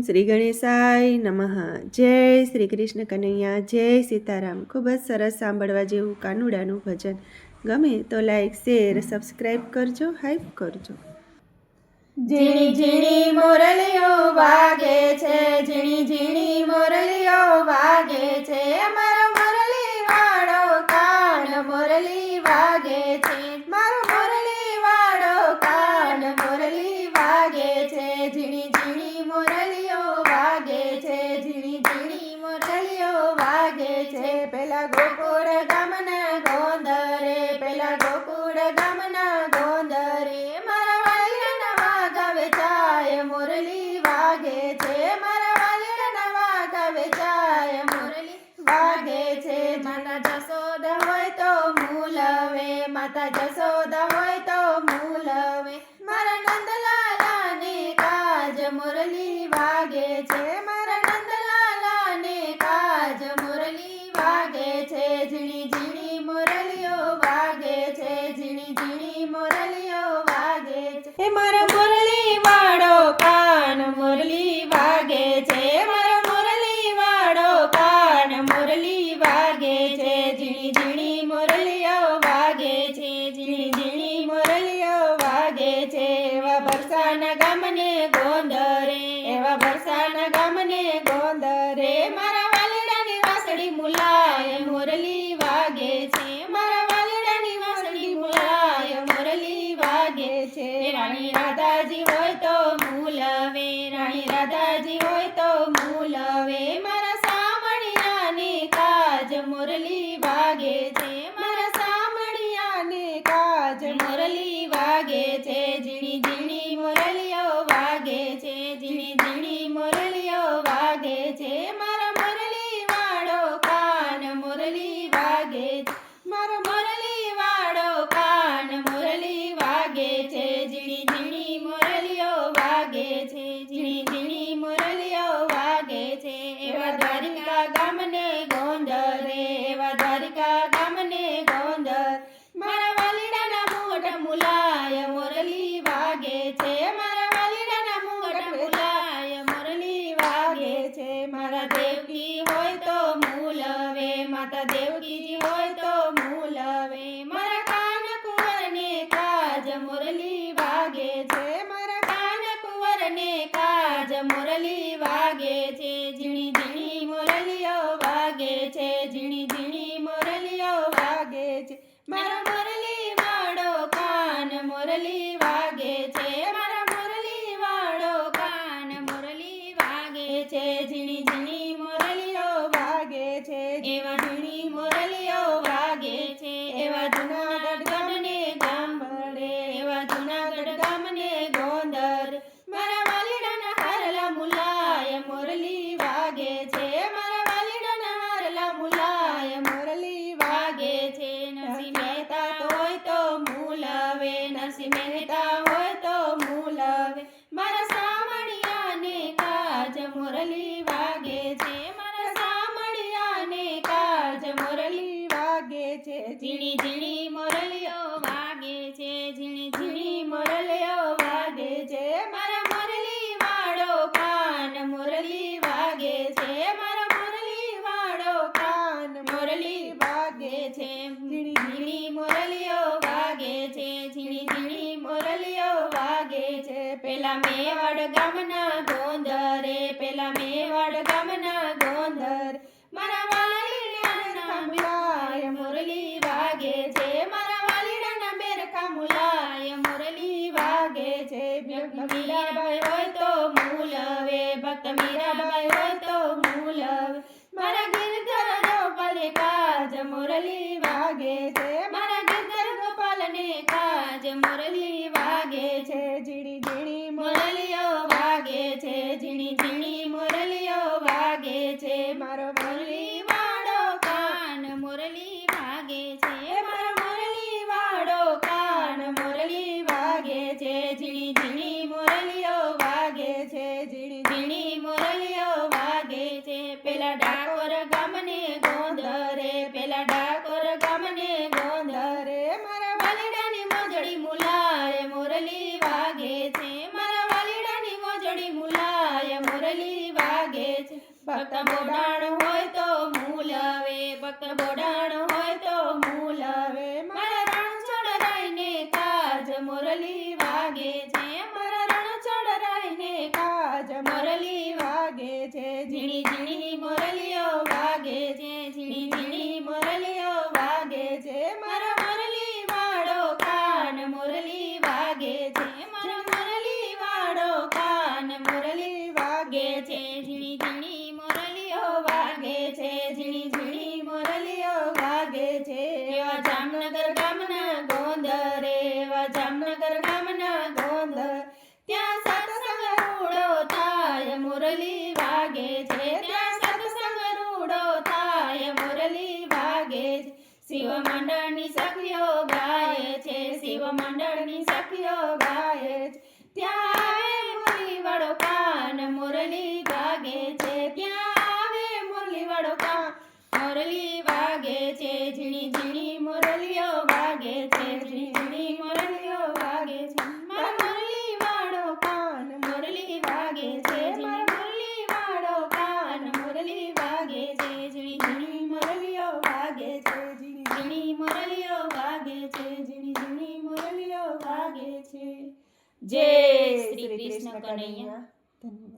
શ્રી ગણેશાય નમઃ. જય શ્રી કૃષ્ણ કનૈયા, જય સીતારામ. ખૂબ જ સરસ સાંભળવા જેવું કાનુડાનું ભજન. ગમે તો લાઈક, શેર, સબસ્ક્રાઈબ કરજો, હાઈપ કરજો. ઝીણી ઝીણી મોરલીઓ વાગે છે, ઝીણી ઝીણી મોરલીઓ વાગે છે, મારો મોરલી વાળો કાન મોરલી વાગે છે, મારો મોરલી વાળો કાન મોરલી વાગે છે, ઝીણી ઝીણી મોરલીઓ વાગે છે, ઝીણી ઝીણી મોરલીઓ વાગે છે. પેલા ગોકુળ ગામના ગોંદરે, પેલા ગોકુળ ગામના ગોંદરે, મારા વાલીના વાગવે જાય મોરલી વાગે છે, મારા વાલીના વાગવે જાય મોરલી વાગે છે. માતા જશોદા હોય તો મૂલવે, માતા જશોદા હોય તો મૂલવે, મારા નંદલાલાને કાજ મોરલી વાગે છે, મારા નંદલાલાને કાજ મોરલી વાગે છે, ઝીણી ઝીણી મોરલીઓ વાગે છે, ઝીણી ઝીણી મોરલીઓ વાગે છે. એ મારો મોરલી વાળો કાન મોરલી વાગે છે, મારો મોરલી વાળો કાન મોરલી વાગે છે, ઝીણી ઝીણી મોરલીઓ વાગે છે, ઝીણી ઝીણી મોરલીઓ વાગે છે. એવા બરસાના ગામને ગોંદરે, એવા બરસાના ગામને ગોંદરે, મારા વાલીડાની વાસળી મુલાય મોરલી વાગે છે, મારા વાલીડાની વાસળી મુલાય મોરલી વાગે છે. રાણી રાધાજી હોય તો મૂલવે, રાણી રાધાજી હોય તો મૂલવે, મારા સામણિયાને કાજ મોરલી વાગે છે, મારા સામણિયાને કાજ મોરલી વાગે છે, ઝીણી ઝીણી મોરલીઓ વાગે છે, ઝીણી ઝીણી મોરલીઓ વાગે છે, મારા મોરલી વાળો કાન મોરલી વાગે છે, મારો મોરલી વાળો કાન મોરલી વાગે છે, ઝીણી ઝીણી મોરલીઓ વાગે છે, ઝીણી ઝીણી મોરલીઓ વાગે છે. એવા દ્વારિકા ગામને ગોંદરે, એવા દ્વારિકા ગામને ગોંદર, મારા વાલીડાના મુગટ મુલાય મોરલી વાગે છે, મારા વાલીડાના મુગટ મુલાય મોરલી વાગે છે. મારા દેવકી હોય તો મૂલવે, માતા દેવકીજી હોય તો મૂલવે, મારા કાન કુંવરને કાજ મોરલી વાગે છે, મારા કાન કુંવરને કાજ મોરલી વાગે છે, ઝીણી ઝીણી મોરલીઓ વાગે છે, ઝીણી ઝીણી મોરલીઓ વાગે છે, મારો મોરલી વાળો કાન મોરલી વાગે છે, મારા મોરલી વાળો કાન મોરલી વાગે છે, ઝીણી ઝીણી મોરલીઓ વાગે છે, એવા ઝીણી મોરલીઓ વાગે છે. એવા જુનાગઢ ગામને ગામડે, એવા જુનાગઢ ગામને ગોંદર, મારા વાલીડાના હારલા મુલાય મોરલી વાગે છે, મારા વાલીડાના હારલા મુલાય મોરલી વાગે છે. નરસિંહ મહેતા હોય તો મૂલવે, નરસિંહ મહેતા હોય તો મૂલવે, મારા સામણિયાને કાજ મોરલી વાગે છે, મારા સામણિયાને કાજ મોરલી વાગે છે, ઝીણી ઝીણી મોરલીઓ વાગે છે, ઝીણી ઝીણી મોરલીઓ વાગે છે, મારા મોરલી વાળો કાન મોરલી વાગે છે, મારા મોરલી વાળો કાન મોરલી વાગે છે, ઝીણી ઝીણી મોરલીઓ વાગે છે, ઝીણી ઝીણી મોરલીઓ વાગે છે. પેલા મેવાડ ગામના ગોંદરે, પેલા મેવાડ ગામના ગોંદર, મારા વાલીડાના મુલાય મોરલી વાગે છે, મારા વાલીડાના બેરકા મુલાય મોરલી વાગે છે. ભક્ત મીરાબાઈ હોય તો મૂલવે, ભક્ત મીરાબાઈ હોય તો મૂલવે, મારા ગિરધર ગોપાલને કાજ મોરલી વાગે છે, મારા ગિરધર ગોપાલને કાજ મોરલી વાગે છે, ઝીણી ઝીણી મોરલીઓ વાગે છે, ઝીણી ઝીણી મોરલીઓ વાગે છે, મારો મોરલી વાળો કાન મોરલી વાગે છે, મારો મોરલી વાળો કાન મોરલી વાગે છે, ઝીણી ઝીણી મોરલીઓ વાગે છે, ઝીણી ઝીણી મોરલીઓ વાગે છે. પેલા ડાકોર ગામને ગોંદરે, પેલા ડાકોર ગામને ગોંદરે, મારા વાલીડાની મોજડી મુલાય મોરલી વાગે છે, મારા વાલીડાની મોજડી મુલાય મોરલી ભક્ત બોડાણો હોય તો મૂલવે, ભક્ત બોડાણો હોય તો મૂલવે. મારા રણછોડ રાયને કાજ મુરલી વાગે છે, મારા રણછોડ રાયને કાજ મુરલી વાગે છે. ઝીણી ઝીણી મુરલીઓ વાગે છે, ઝીણી ઝીણી મુરલીઓ વાગે છે. મારા મુરલી વાળો કાન મુરલી વાગે છે, મારા મુરલી વાળો કાન મુરલી વાગે છે. ઝીણી ઝીણી મુરલીઓ વાગે છે, ઝીણી ઝીણી મુરલીઓ વાગે છે. એવા જામનગર ગામના ગોંદર, એવા જામનગર ગામના ગોંદર, ત્યાં સત્સંગ રૂડો થાય મુરલી વાગે છે, ત્યાં સત્સંગ રૂડો થાય મુરલી વાગે છે. શિવ મંડળની સખીઓ ગાય છે, શિવ મંડળની સખીઓ ગાય છે. ત્યાં આવે મુરલી વાળો કાન મુરલી વાગે છે, ત્યાં આવે મુરલી વાળો કાન મુરલી વાગે છે. ઝીણી ઝીણી મુરલીઓ વાગે છે, ઝીણી ઝીણી મુરલીઓ વાગે છે. મારા મુરલી વાળો કાન મુરલી વાગે છે, મારા મુરલી વાળો કાન મુરલી વાગે છે. ઝીણી ઝીણી મુરલીઓ વાગે છે, ઝીણી ઝીણી મુરલીઓ વાગે છે, ઝીણી ઝીણી મુરલીઓ વાગે છે. જય શ્રી કૃષ્ણ કનૈયા. ધન્યવાદ.